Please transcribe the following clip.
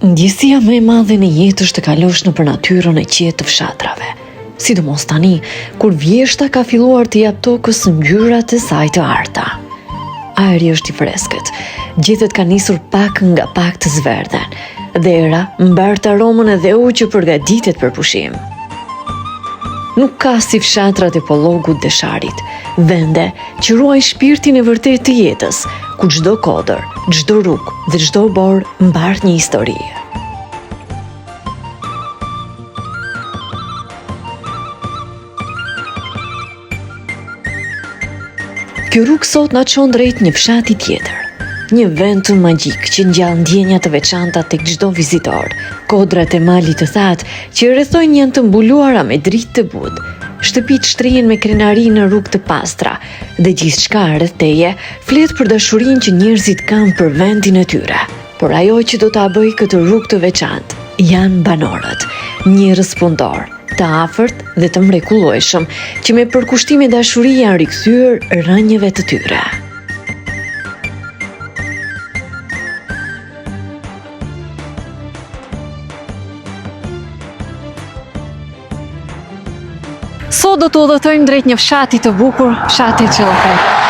Ndjesia më e madhe në jetë është të kalosh nëpër natyrën e qetë të fshatrave. Sidomos tani, kur vjeshta ka filluar të jap tokës ngjyrat e saj të arta. Ajri është i freskët, gjethet ka nisur pak nga pak të zverdhen, dhe era mbart aromën e dheu që përgatitet për pushim. Nuk ka si fshatrat e Pollogut dhe Sharit, vende që ruajnë shpirtin e vërtet të jetës, ku çdo kodër, çdo rrugë dhe çdo bor mbart një histori. Kjo rrugë sot na çon drejt një fshati tjetër. Një vend të magjik që ngjall ndjenja të veçanta tek çdo vizitor. Kodrat e malit të thatë që rrethojnë janë të mbuluara me dritë të butë. Shtëpitë shtrihen me krenari në rrugë të pastra dhe gjithçka rreth teje flet për dashurinë që njerëzit kanë për vendin e tyre. Por ajo që do ta bëjë këtë rrugë të veçantë janë banorët, njerëz punëtor, të afërt dhe të mrekullueshëm që me përkushtime dashuri janë rikthyer rënjeve të tyre. Sot do të udhëtojmë drejt një fshati të bukur, fshati Çellofet.